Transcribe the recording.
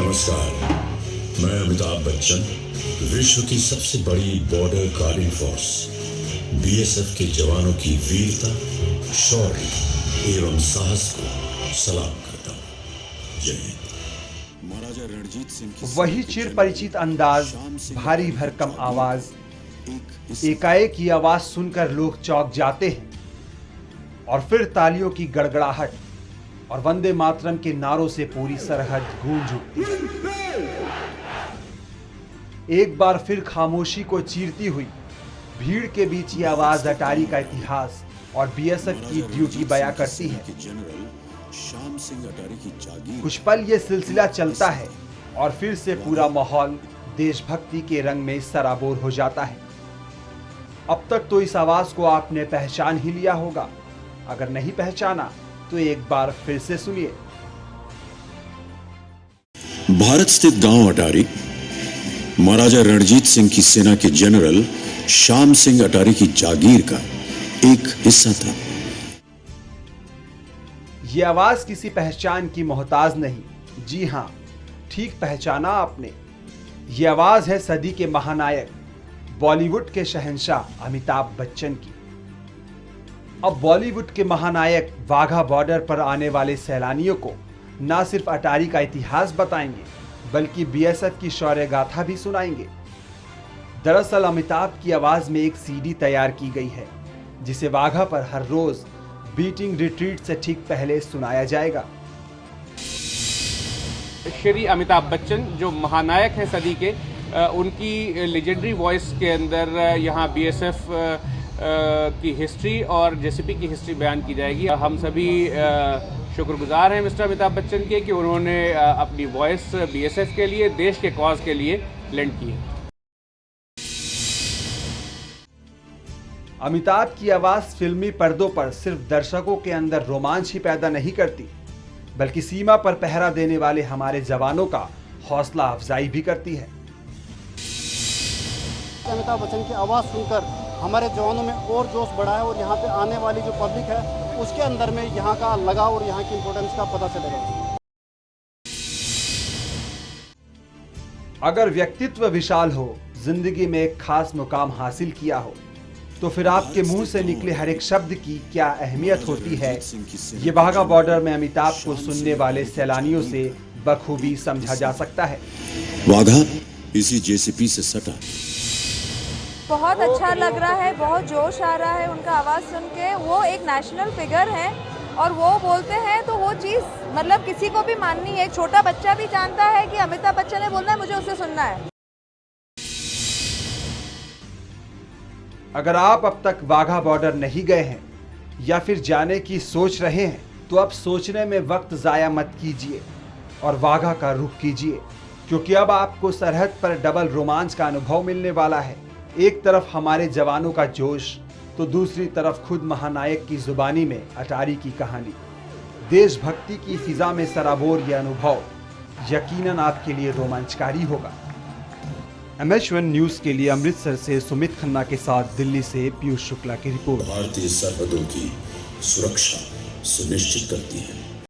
नमस्कार, मैं अमिताभ बच्चन विश्व की सबसे बड़ी बॉर्डर गार्डिंग फोर्स बीएसएफ के जवानों की वीरता, शौर्य एवं साहस को सलाम करता हूँ। जय हिंद। महाराजा रणजीत सिंह की वही चिर परिचित अंदाज, भारी भरकम आवाज, एकाएक की आवाज सुनकर लोग चौंक जाते हैं और फिर तालियों की गड़गड़ाहट और वंदे मातरम के नारों से पूरी सरहद गूंज उठती है। एक बार फिर खामोशी को चीरती हुई भीड़ के बीच ये आवाज अटारी का इतिहास और बीएसएफ की ड्यूटी बयां करती है। कुछ पल ये सिलसिला चलता है और फिर से पूरा माहौल देशभक्ति के रंग में सराबोर हो जाता है। अब तक तो इस आवाज को आपने पहचान ही लिया होगा, अगर नहीं पहचाना तो एक बार फिर से सुनिए। भारत स्थित गांव अटारी महाराजा रणजीत सिंह की सेना के जनरल श्याम सिंह अटारी की जागीर का एक हिस्सा था। यह आवाज किसी पहचान की मोहताज नहीं, जी हां, ठीक पहचाना आपने। यह आवाज है सदी के महानायक, बॉलीवुड के शहंशाह अमिताभ बच्चन की। अब बॉलीवुड के महानायक वाघा बॉर्डर पर आने वाले सैलानियों को न सिर्फ अटारी का इतिहास बताएंगे, बल्कि बीएसएफ की शौर्य गाथा भी सुनाएंगे। दरअसल अमिताभ की आवाज में एक सीडी तैयार की गई है, जिसे वाघा पर हर रोज बीटिंग रिट्रीट से ठीक पहले सुनाया जाएगा। श्री अमिताभ बच्चन जो महानायक हैं सदी के, उनकी लेजेंडरी वॉइस के अंदर यहाँ बीएसएफ की हिस्ट्री और जेसीपी की हिस्ट्री बयान की जाएगी। हम सभी शुक्रगुजार हैं मिस्टर अमिताभ बच्चन के कि उन्होंने अपनी वॉइस बीएसएफ के लिए, देश के कॉज के लिए लेंड की है। अमिताभ की आवाज फिल्मी पर्दों पर सिर्फ दर्शकों के अंदर रोमांच ही पैदा नहीं करती, बल्कि सीमा पर पहरा देने वाले हमारे जवानों का हौसला अफजाई भी करती है। अमिताभ बच्चन की आवाज सुनकर हमारे जवानों में और जोश बढ़ा है और यहाँ पे आने वाली जो पब्लिक है उसके अंदर में यहाँ का लगाव और यहाँ की इम्पोर्टेंस का पता चलेगा। अगर व्यक्तित्व विशाल हो, जिंदगी में एक खास मुकाम हासिल किया हो, तो फिर आपके मुंह से निकले हर एक शब्द की क्या अहमियत होती है, ये वाघा बॉर्डर में अमिताभ को सुनने वाले सैलानियों से बखूबी समझा जा सकता है। वाघा इसी जेसीपी से सटा। बहुत अच्छा लग रहा है, बहुत जोश आ रहा है उनका आवाज़ सुन के। वो एक नेशनल फिगर है और वो बोलते हैं तो वो चीज़ मतलब किसी को भी माननी है। छोटा बच्चा भी जानता है कि अमिताभ बच्चन ने बोलना है, मुझे उसे सुनना है। अगर आप अब तक वाघा बॉर्डर नहीं गए हैं या फिर जाने की सोच रहे हैं, तो अब सोचने में वक्त ज़ाया मत कीजिए और वाघा का रुख कीजिए, क्योंकि अब आपको सरहद पर डबल रोमांच का अनुभव मिलने वाला है। एक तरफ हमारे जवानों का जोश, तो दूसरी तरफ खुद महानायक की जुबानी में अटारी की कहानी। देशभक्ति की फिजा में सराबोर यह अनुभव यकीनन आपके लिए रोमांचकारी होगा। MH1 न्यूज़ के लिए अमृतसर से सुमित खन्ना के साथ दिल्ली से पीयूष शुक्ला की रिपोर्ट। भारतीय सरहदों की सुरक्षा सुनिश्चित करती है।